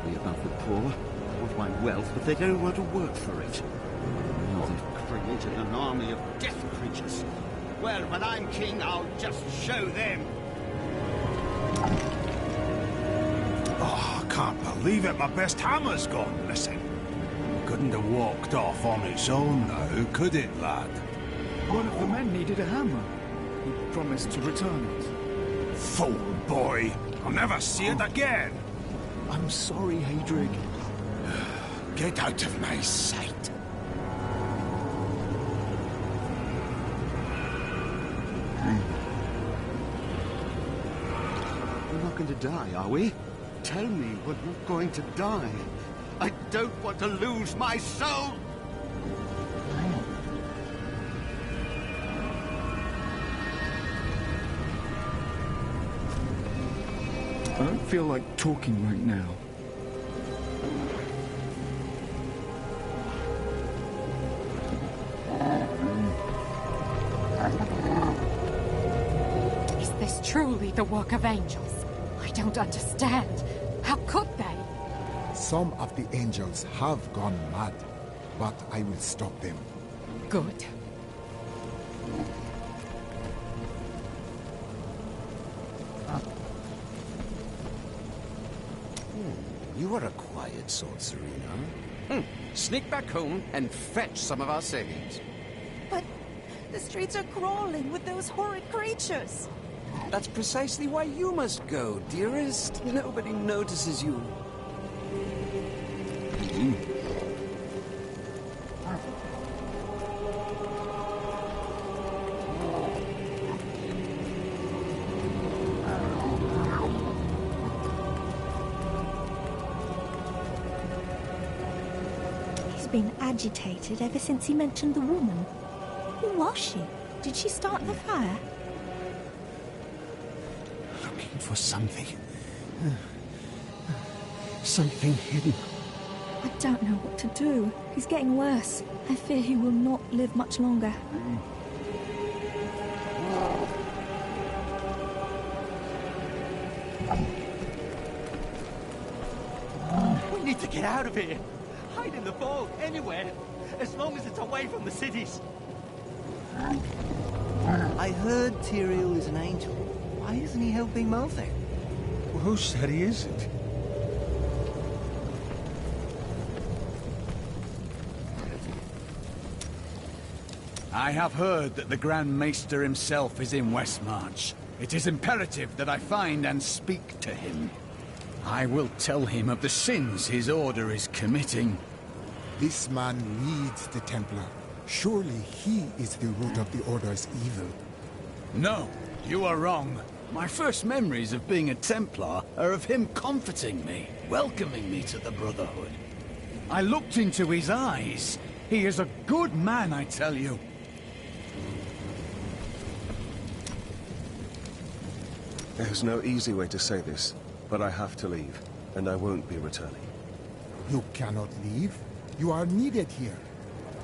sorry about the poor. They want my wealth, but they don't want to work for it. Now they've created an army of death creatures. Well, when I'm king, I'll just show them. Oh, I can't believe it. My best hammer's gone missing. Couldn't have walked off on its own now, could it, lad? One of the men needed a hammer. He promised to return it. Fool boy! I'll never see it again! I'm sorry, Hadrig. Get out of my sight! We're not going to die, are we? Tell me we're not going to die. I don't want to lose my soul! I don't feel like talking right now. Is this truly the work of angels? I don't understand. How could they? Some of the angels have gone mad, but I will stop them. Good. You are a quiet sorcerer, huh? Sneak back home and fetch some of our savings. But the streets are crawling with those horrid creatures. That's precisely why you must go, dearest. Nobody notices you. He's been agitated ever since he mentioned the woman. Who was she? Did she start the fire? Looking for something. Something hidden. I don't know what to do. He's getting worse. I fear he will not live much longer. We need to get out of here. Hide in the fog, anywhere. As long as it's away from the cities. I heard Tyrael is an angel. Why isn't he helping Malthek? Well, who said he isn't? I have heard that the Grand Maester himself is in Westmarch. It is imperative that I find and speak to him. I will tell him of the sins his order is committing. This man leads the Templar. Surely he is the root of the Order's evil. No, you are wrong. My first memories of being a Templar are of him comforting me, welcoming me to the Brotherhood. I looked into his eyes. He is a good man, I tell you. There's no easy way to say this, but I have to leave, and I won't be returning. You cannot leave. You are needed here.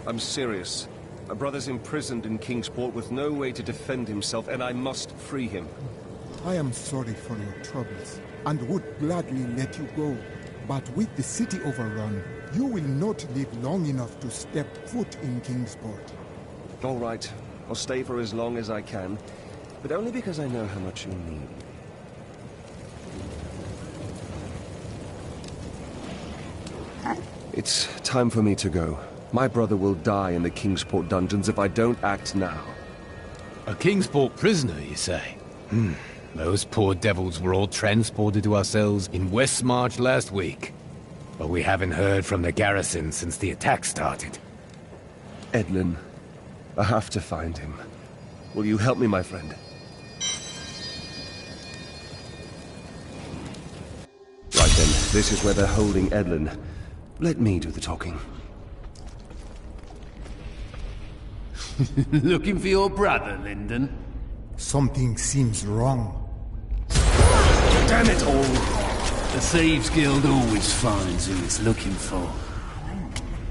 I'm serious. My brother's imprisoned in Kingsport with no way to defend himself, and I must free him. I am sorry for your troubles, and would gladly let you go. But with the city overrun, you will not live long enough to step foot in Kingsport. All right. I'll stay for as long as I can, but only because I know how much you need. It's time for me to go. My brother will die in the Kingsport dungeons if I don't act now. A Kingsport prisoner, you say? Those poor devils were all transported to our cells in Westmarch last week. But we haven't heard from the garrison since the attack started. Edlin, I have to find him. Will you help me, my friend? Right then, this is where they're holding Edlin. Let me do the talking. Looking for your brother, Lyndon? Something seems wrong. Damn it all! The Thieves Guild always finds who it's looking for.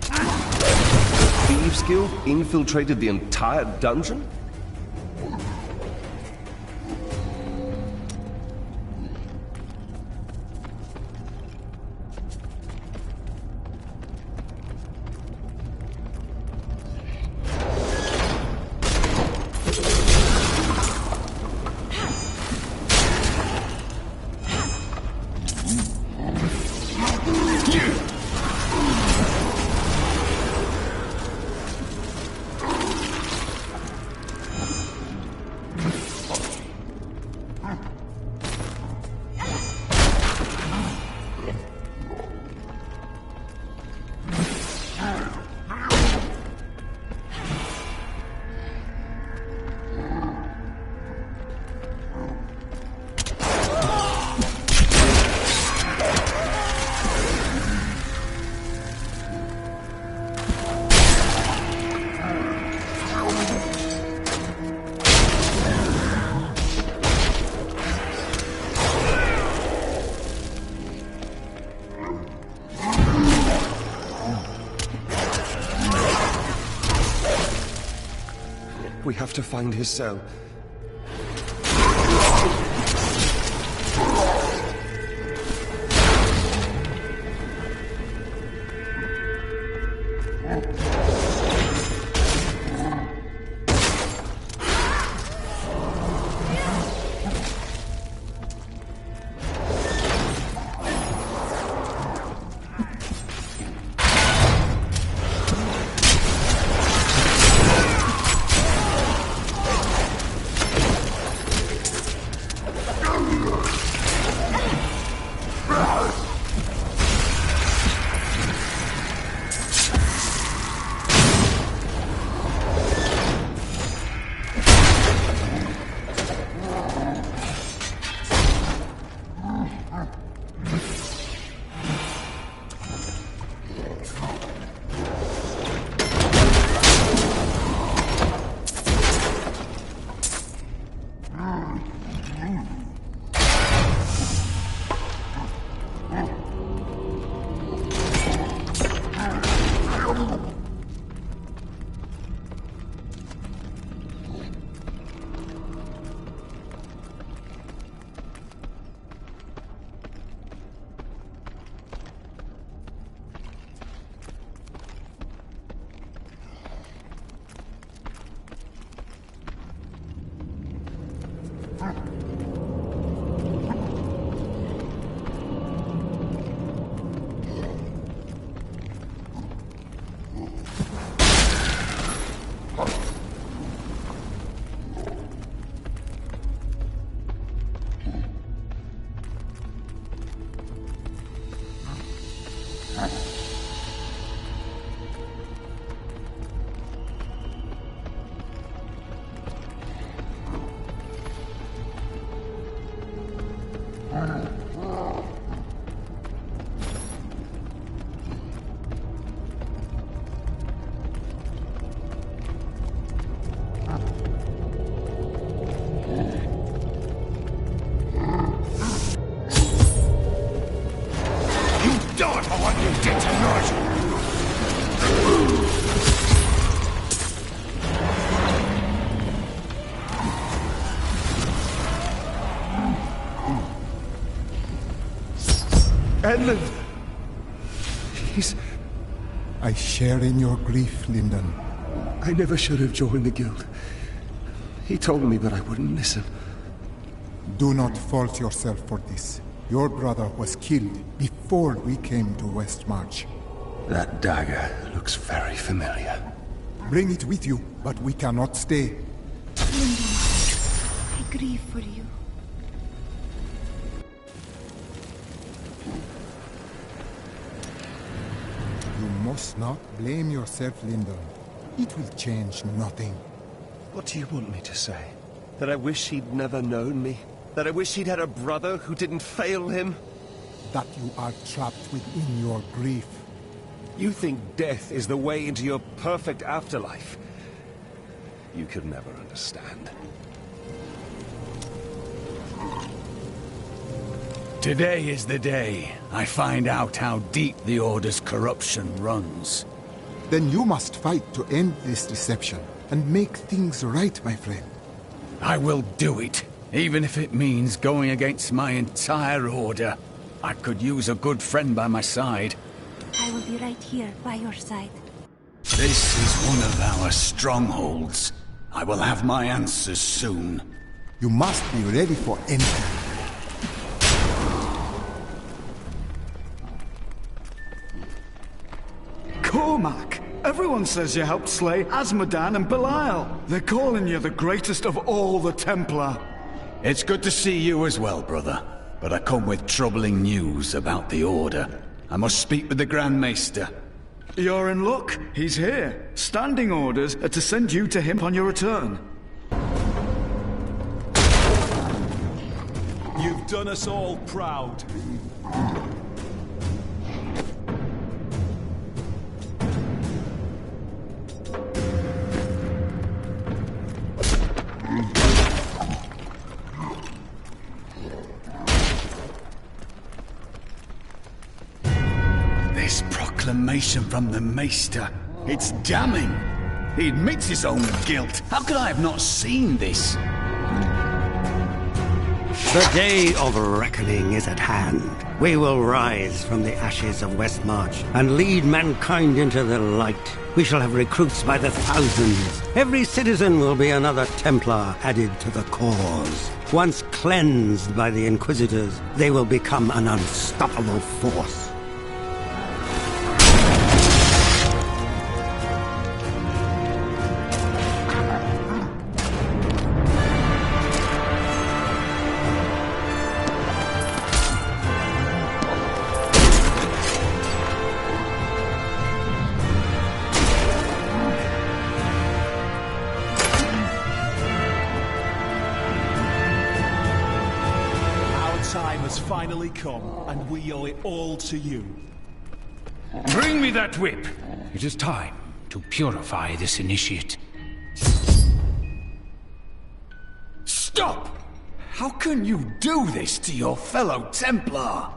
The Thieves Guild infiltrated the entire dungeon? We have to find his cell. Edmund! He's... I share in your grief, Lyndon. I never should have joined the guild. He told me, but I wouldn't listen. Do not fault yourself for this. Your brother was killed before we came to Westmarch. That dagger looks very familiar. Bring it with you, but we cannot stay. Lyndon, I grieve for you. You must not blame yourself, Lyndon. It will change nothing. What do you want me to say? That I wish he'd never known me? That I wish he'd had a brother who didn't fail him? That you are trapped within your grief. You think death is the way into your perfect afterlife? You could never understand. Today is the day I find out how deep the Order's corruption runs. Then you must fight to end this deception and make things right, my friend. I will do it, even if it means going against my entire Order. I could use a good friend by my side. I will be right here by your side. This is one of our strongholds. I will have my answers soon. You must be ready for anything. Cormac! Everyone says you helped slay Azmodan and Belial. They're calling you the greatest of all the Templar. It's good to see you as well, brother. But I come with troubling news about the Order. I must speak with the Grand Maester. You're in luck. He's here. Standing orders are to send you to him upon your return. You've done us all proud. This proclamation from the Maester, it's damning. He admits his own guilt. How could I have not seen this? The day of reckoning is at hand. We will rise from the ashes of Westmarch and lead mankind into the light. We shall have recruits by the thousands. Every citizen will be another Templar added to the cause. Once cleansed by the Inquisitors, they will become an unstoppable force. Finally come, and we owe it all to you. Bring me that whip. It is time to purify this initiate. Stop! How can you do this to your fellow Templar?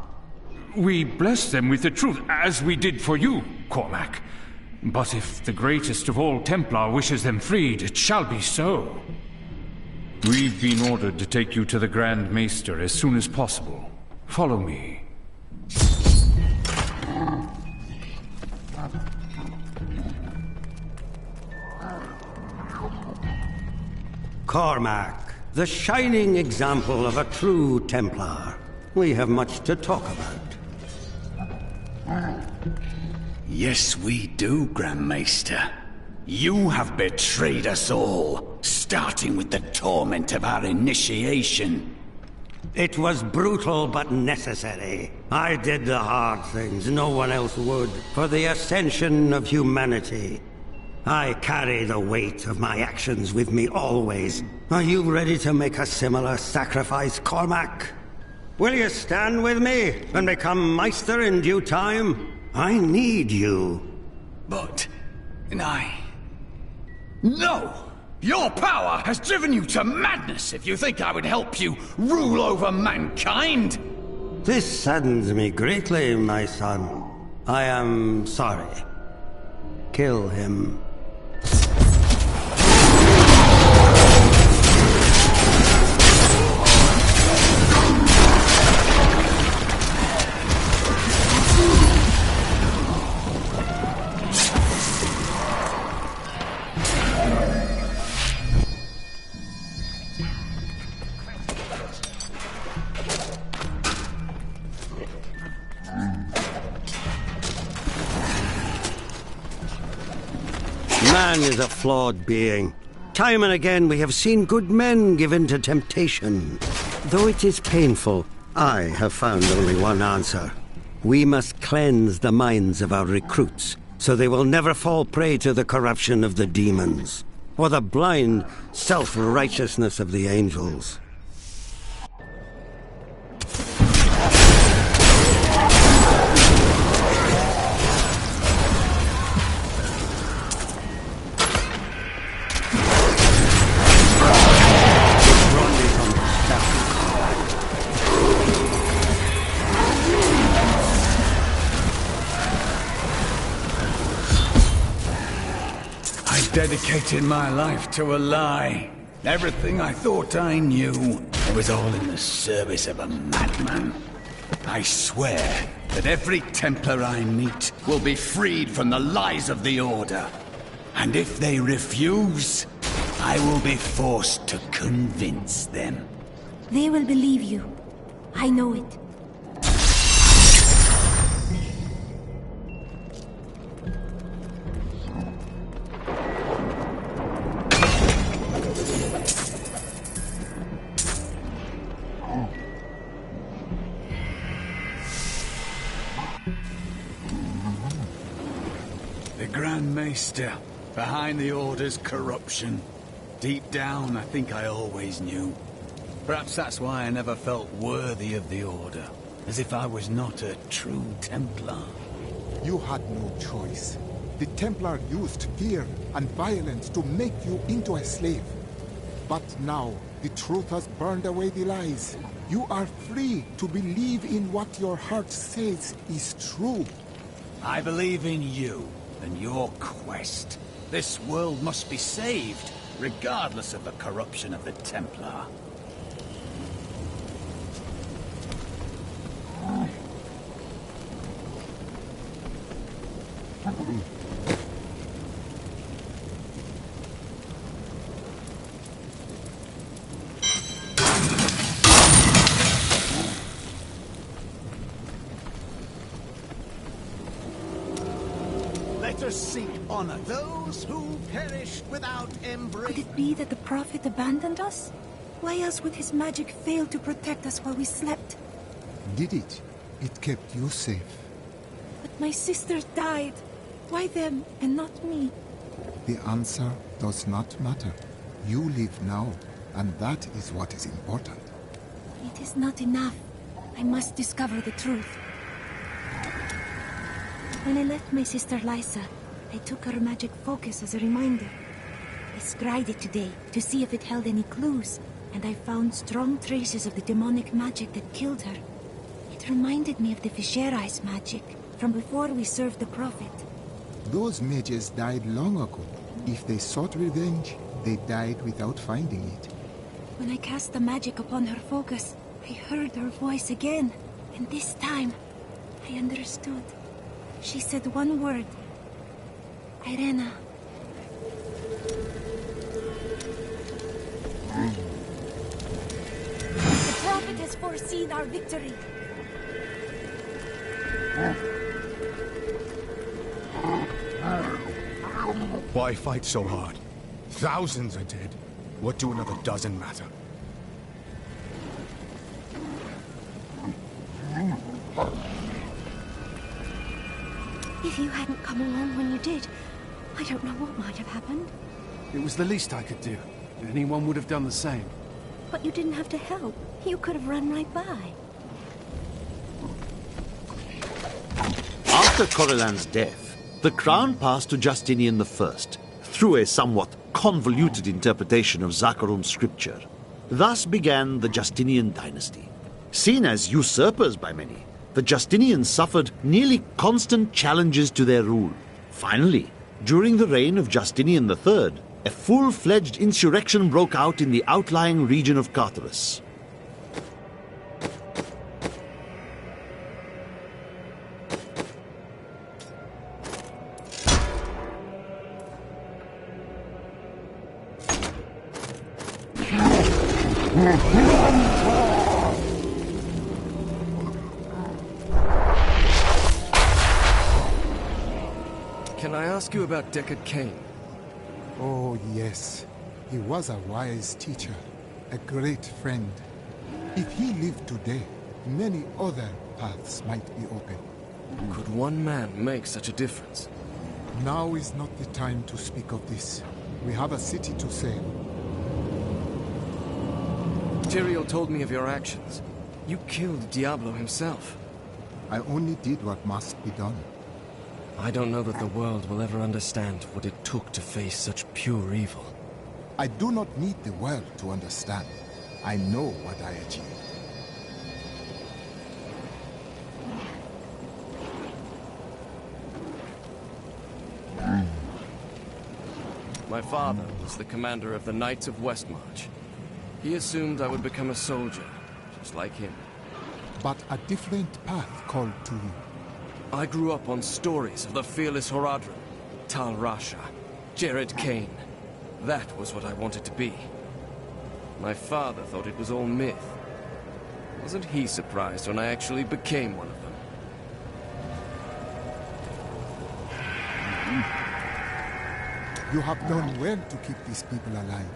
We bless them with the truth, as we did for you, Cormac. But if the greatest of all Templar wishes them freed, it shall be so. We've been ordered to take you to the Grand Maester as soon as possible. Follow me. Cormac, the shining example of a true Templar. We have much to talk about. Yes, we do, Grand Maester. You have betrayed us all, starting with the torment of our initiation. It was brutal but necessary. I did the hard things no one else would, for the ascension of humanity. I carry the weight of my actions with me always. Are you ready to make a similar sacrifice, Cormac? Will you stand with me and become Meister in due time? I need you. But... No! Your power has driven you to madness if you think I would help you rule over mankind! This saddens me greatly, my son. I am sorry. Kill him. Man is a flawed being. Time and again we have seen good men given to temptation. Though it is painful, I have found only one answer. We must cleanse the minds of our recruits, so they will never fall prey to the corruption of the demons, or the blind self-righteousness of the angels. Dedicated my life to a lie. Everything I thought I knew, it was all in the service of a madman. I swear that every Templar I meet will be freed from the lies of the Order. And if they refuse, I will be forced to convince them. They will believe you. I know it. Grand Maester, behind the Order's corruption. Deep down, I think I always knew. Perhaps that's why I never felt worthy of the Order. As if I was not a true Templar. You had no choice. The Templar used fear and violence to make you into a slave. But now, the truth has burned away the lies. You are free to believe in what your heart says is true. I believe in you and your quest. This world must be saved, regardless of the corruption of the Templar. Let us seek honor those who perished without embrace. Could it be that the Prophet abandoned us? Why else would his magic fail to protect us while we slept? Did it? It kept you safe. But my sisters died. Why them and not me? The answer does not matter. You live now, and that is what is important. It is not enough. I must discover the truth. When I left my sister Lysa, I took her magic focus as a reminder. I scryed it today to see if it held any clues, and I found strong traces of the demonic magic that killed her. It reminded me of the Viserys magic from before we served the Prophet. Those mages died long ago. If they sought revenge, they died without finding it. When I cast the magic upon her focus, I heard her voice again, and this time, I understood. She said one word. Irena. The Prophet has foreseen our victory. Why fight so hard? Thousands are dead. What do another dozen matter? If you hadn't come along when you did, I don't know what might have happened. It was the least I could do. Anyone would have done the same. But you didn't have to help. You could have run right by. After Corellan's death, the crown passed to Justinian I, through a somewhat convoluted interpretation of Zakharum's scripture. Thus began the Justinian dynasty. Seen as usurpers by many, the Justinians suffered nearly constant challenges to their rule. Finally, during the reign of Justinian III, a full-fledged insurrection broke out in the outlying region of Carthage. Can I ask you about Deckard Cain? Oh, yes. He was a wise teacher, a great friend. If he lived today, many other paths might be open. Could one man make such a difference? Now is not the time to speak of this. We have a city to save. Tyrael told me of your actions. You killed Diablo himself. I only did what must be done. I don't know that the world will ever understand what it took to face such pure evil. I do not need the world to understand. I know what I achieved. My father was the commander of the Knights of Westmarch. He assumed I would become a soldier, just like him. But a different path called to you. I grew up on stories of the fearless Horadrim, Tal Rasha, Jared Cain. That was what I wanted to be. My father thought it was all myth. Wasn't he surprised when I actually became one of them? You have done well to keep these people alive.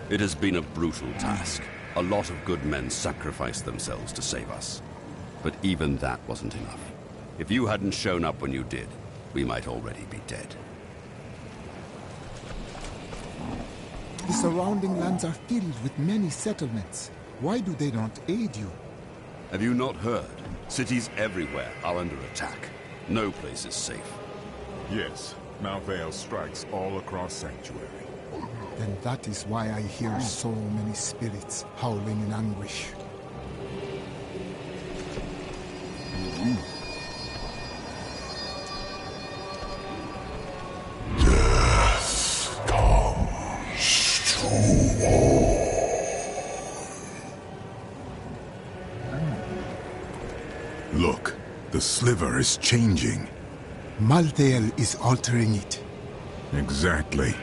It has been a brutal task. A lot of good men sacrificed themselves to save us. But even that wasn't enough. If you hadn't shown up when you did, we might already be dead. The surrounding lands are filled with many settlements. Why do they not aid you? Have you not heard? Cities everywhere are under attack. No place is safe. Yes, Mount Vale strikes all across Sanctuary. Then that is why I hear so many spirits howling in anguish. The sliver is changing. Malthael is altering it. Exactly.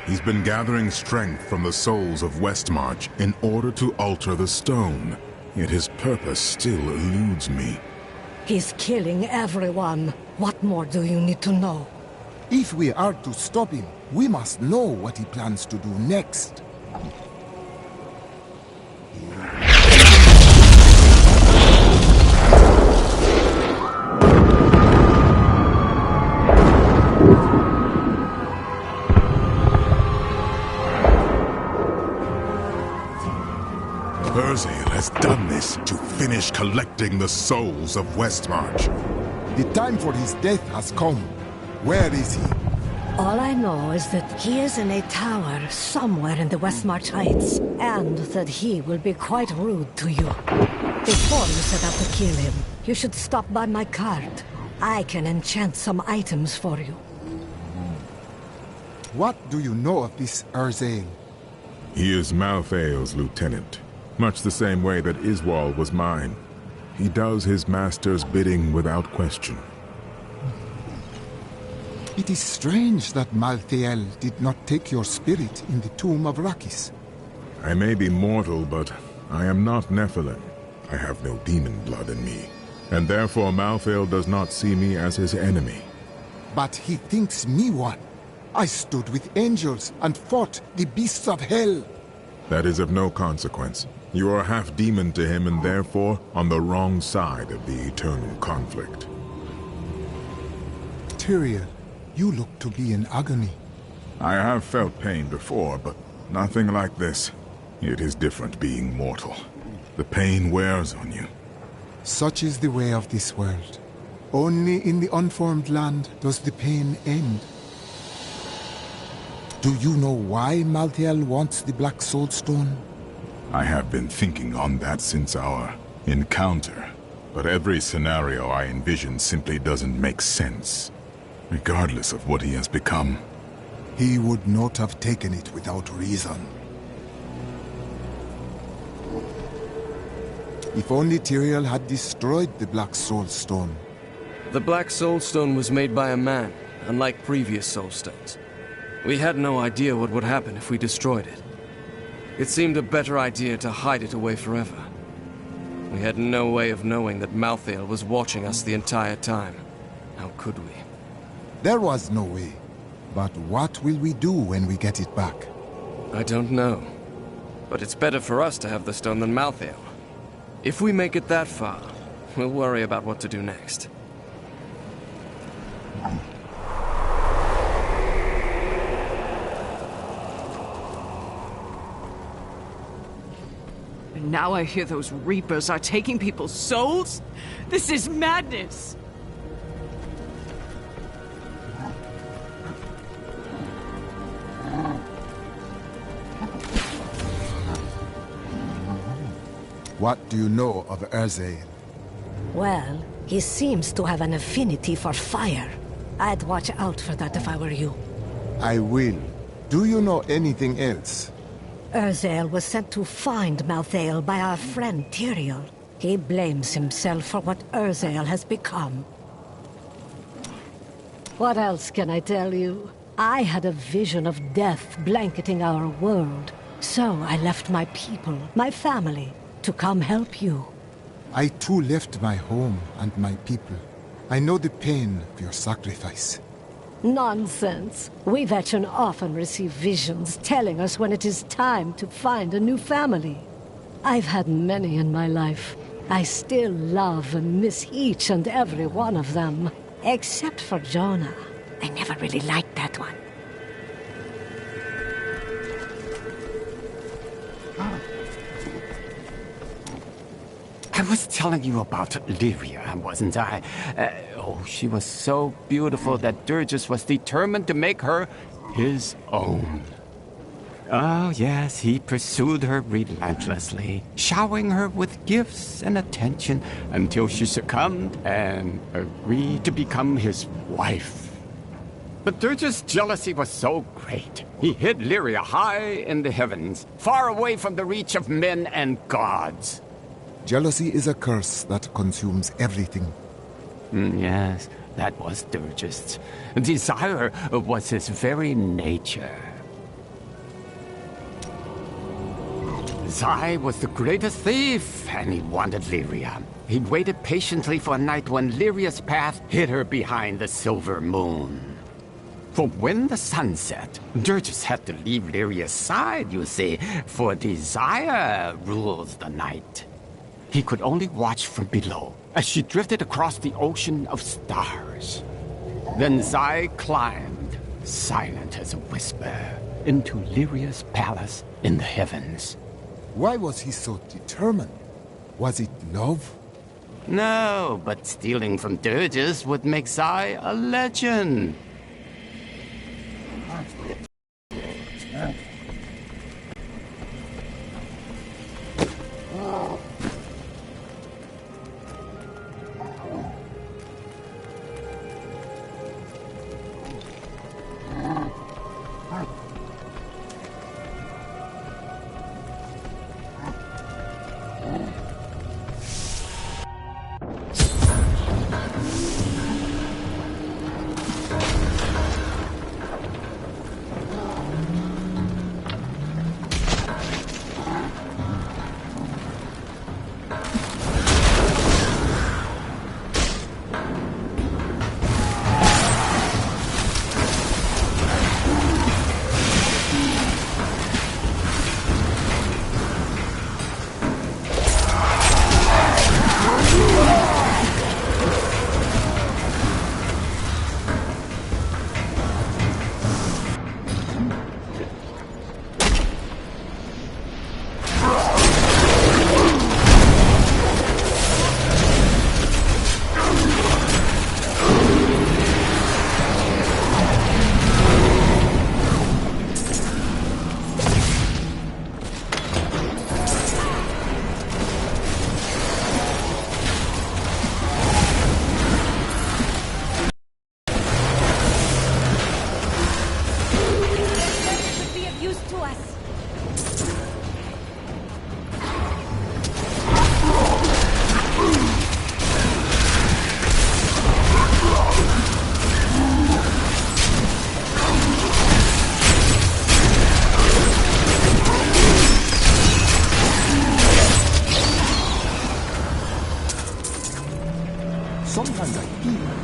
He's been gathering strength from the souls of Westmarch in order to alter the stone. Yet his purpose still eludes me. He's killing everyone. What more do you need to know? If we are to stop him, we must know what he plans to do next. Urzael has done this to finish collecting the souls of Westmarch. The time for his death has come. Where is he? All I know is that he is in a tower somewhere in the Westmarch Heights, and that he will be quite rude to you. Before you set out to kill him, you should stop by my cart. I can enchant some items for you. What do you know of this Urzael? He is Malthael's lieutenant, much the same way that Iswal was mine. He does his master's bidding without question. It is strange that Malthael did not take your spirit in the tomb of Rakis. I may be mortal, but I am not Nephilim. I have no demon blood in me, and therefore Malthael does not see me as his enemy. But he thinks me one. I stood with angels and fought the beasts of hell. That is of no consequence. You are half demon to him and therefore on the wrong side of the eternal conflict. Tyrael, you look to be in agony. I have felt pain before, but nothing like this. It is different being mortal. The pain wears on you. Such is the way of this world. Only in the unformed land does the pain end. Do you know why Malthael wants the Black Soul Stone? I have been thinking on that since our encounter, but every scenario I envision simply doesn't make sense, regardless of what he has become. He would not have taken it without reason. If only Tyrael had destroyed the Black Soul Stone. The Black Soul Stone was made by a man, unlike previous Soul Stones. We had no idea what would happen if we destroyed it. It seemed a better idea to hide it away forever. We had no way of knowing that Malthael was watching us the entire time. How could we? There was no way. But what will we do when we get it back? I don't know. But it's better for us to have the stone than Malthael. If we make it that far, we'll worry about what to do next. And now I hear those Reapers are taking people's souls? This is madness! What do you know of Urzael? Well, he seems to have an affinity for fire. I'd watch out for that if I were you. I will. Do you know anything else? Urzael was sent to find Malthael by our friend Tyrael. He blames himself for what Urzael has become. What else can I tell you? I had a vision of death blanketing our world. So I left my people, my family, to come help you. I too left my home and my people. I know the pain of your sacrifice. Nonsense. We veterans often receive visions telling us when it is time to find a new family. I've had many in my life. I still love and miss each and every one of them. Except for Jonah. I never really liked that one. I was telling you about Lyria, wasn't I? Oh, she was so beautiful that Durgis was determined to make her his own. Oh, yes, he pursued her relentlessly, showering her with gifts and attention until she succumbed and agreed to become his wife. But Durgis' jealousy was so great, he hid Lyria high in the heavens, far away from the reach of men and gods. Jealousy is a curse that consumes everything. Yes, that was Durgist's. Desire was his very nature. Zai was the greatest thief, and he wanted Lyria. He waited patiently for a night when Lyria's path hid her behind the silver moon. For when the sun set, Durgis had to leave Lyria's side, you see, for desire rules the night. He could only watch from below as she drifted across the ocean of stars. Then Zai climbed, silent as a whisper, into Lyria's palace in the heavens. Why was he so determined? Was it love? No, but stealing from Durgis would make Zai a legend. Sometimes I feel like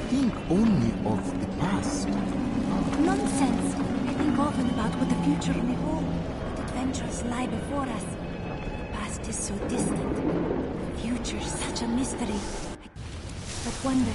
think only of the past. Nonsense. I think often about what the future may hold. What adventures lie before us. The past is so distant. The future such a mystery. But wonder.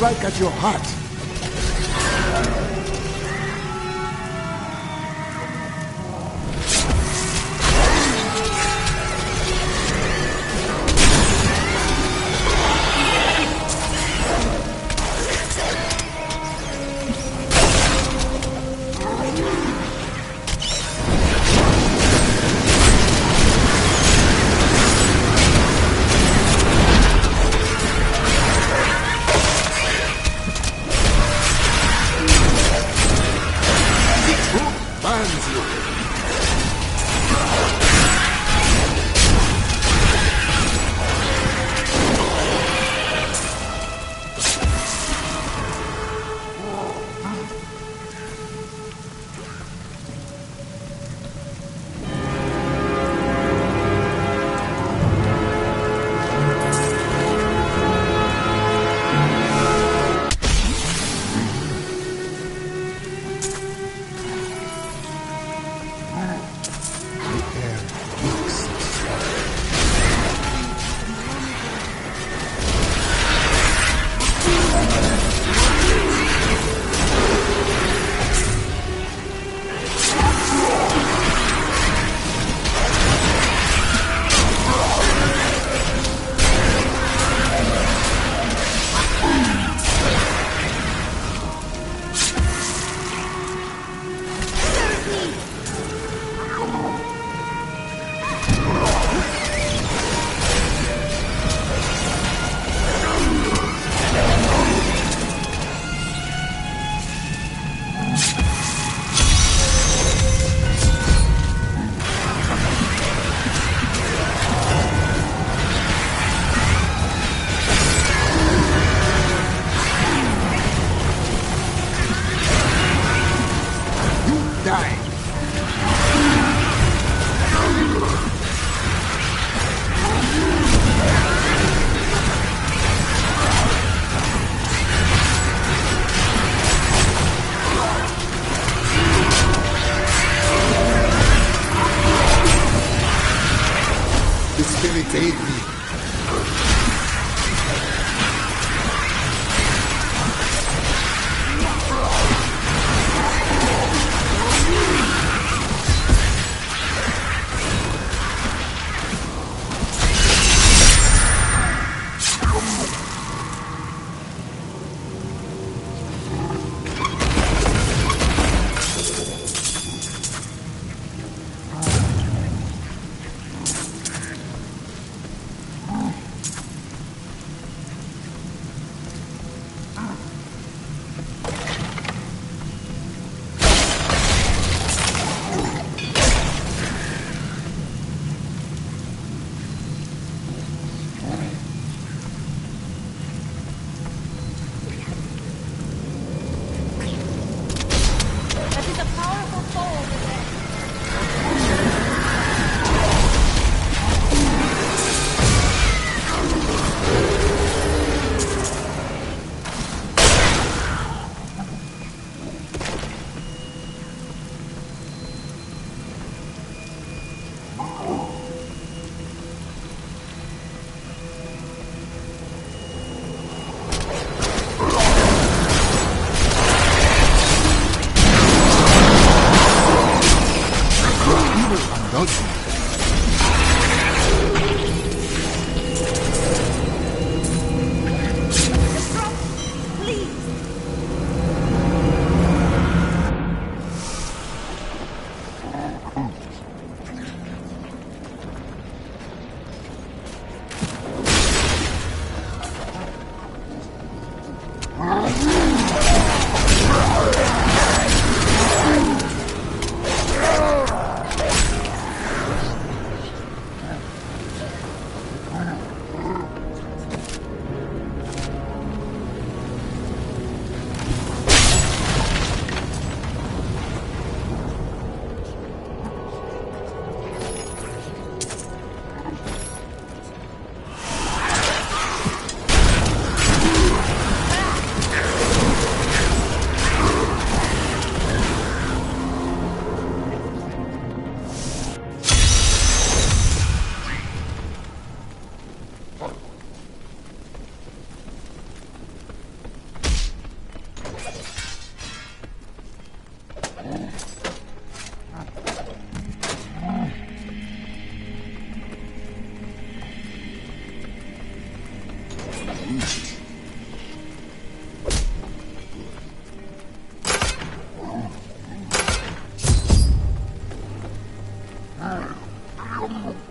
Strike at your heart. spirit aid me.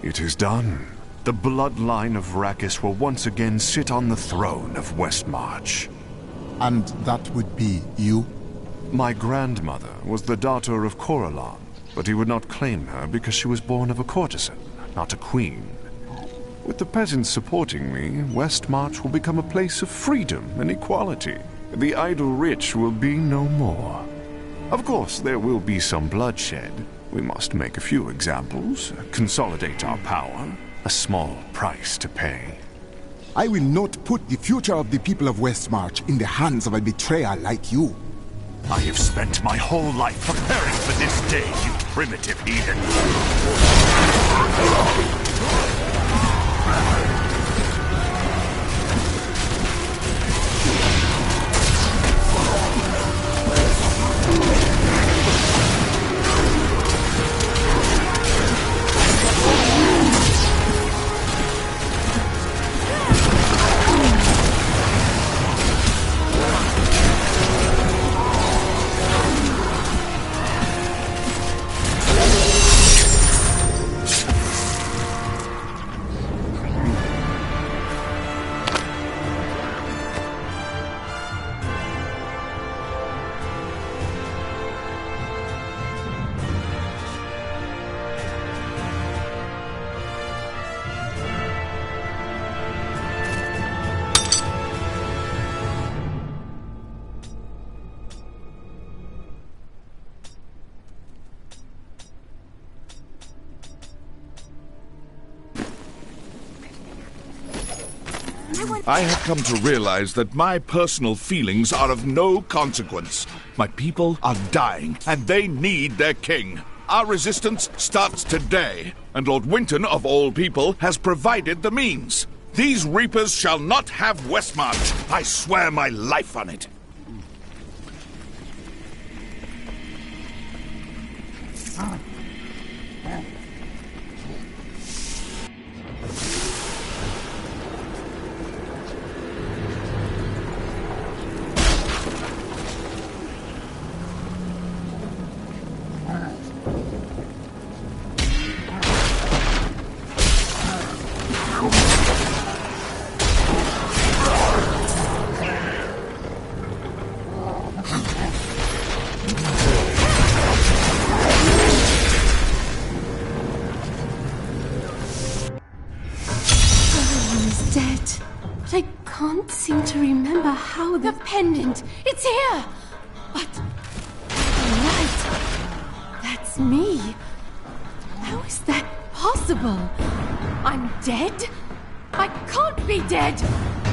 It is done. The bloodline of Rakis will once again sit on the throne of Westmarch. And that would be you? My grandmother was the daughter of Coralon, but he would not claim her because she was born of a courtesan, not a queen. With the peasants supporting me, Westmarch will become a place of freedom and equality. The idle rich will be no more. Of course, there will be some bloodshed. We must make a few examples, consolidate our power. A small price to pay. I will not put the future of the people of Westmarch in the hands of a betrayer like you. I have spent my whole life preparing for this day, you primitive heathen. I have come to realize that my personal feelings are of no consequence. My people are dying, and they need their king. Our resistance starts today, and Lord Winton, of all people, has provided the means. These Reapers shall not have Westmarch. I swear my life on it. The pendant! It's here! But... right! That's me! How is that possible? I'm dead? I can't be dead!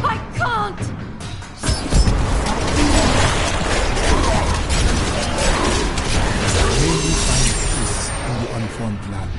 I can't! May you find peace in the unformed land.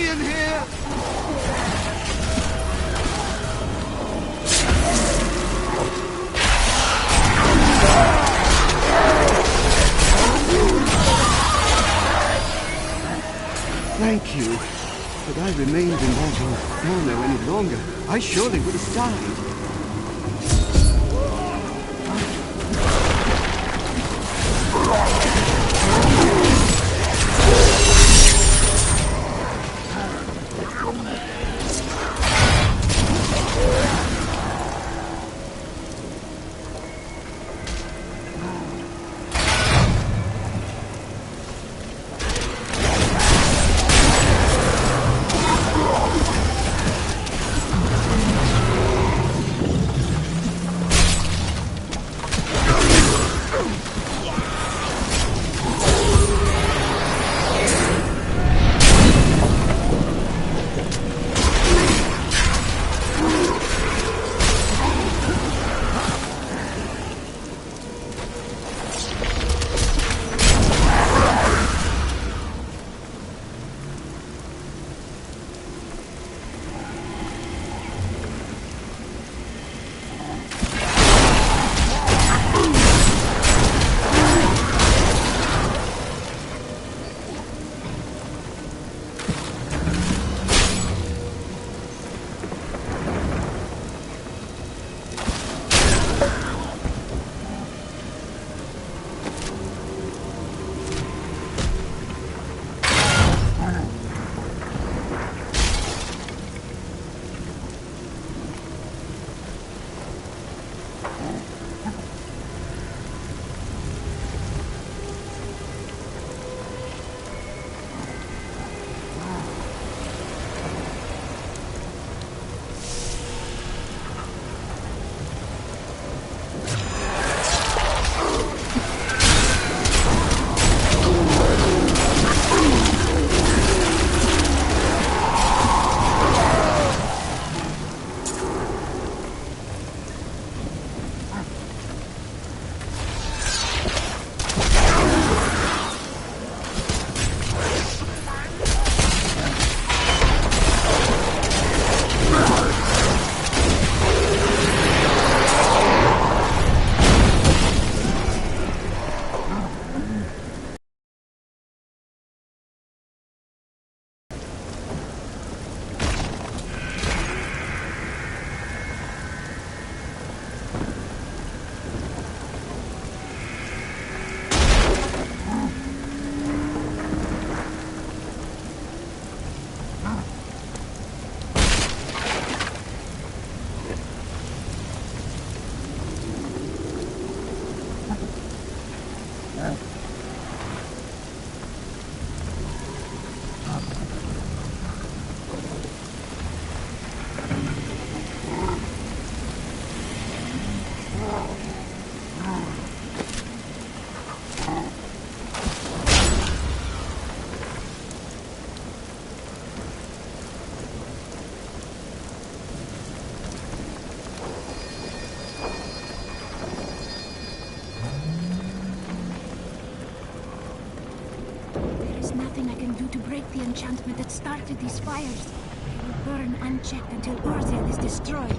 me in here! Thank you. Had I remained in mortal inferno any longer, I surely would have died. The enchantment that started these fires. They will burn unchecked until Urzel is destroyed.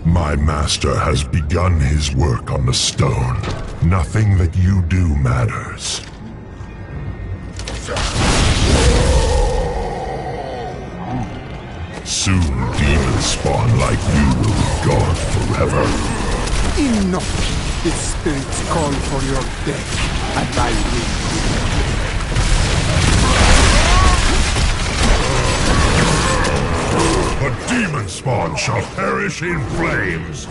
My master has begun his work on the stone. Nothing that you do matters. Soon demons spawn like you will be gone forever. Enough! The spirits call for your death, and I will. The demon spawn shall perish in flames!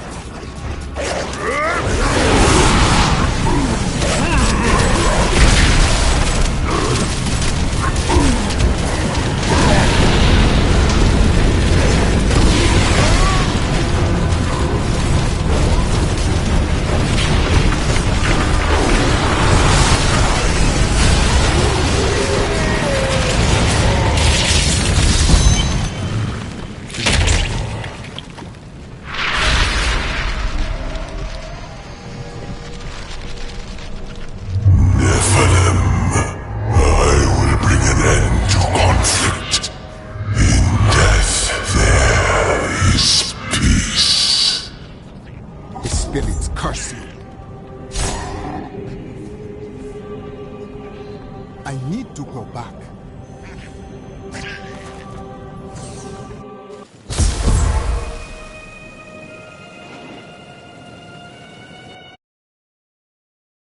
I need to go back.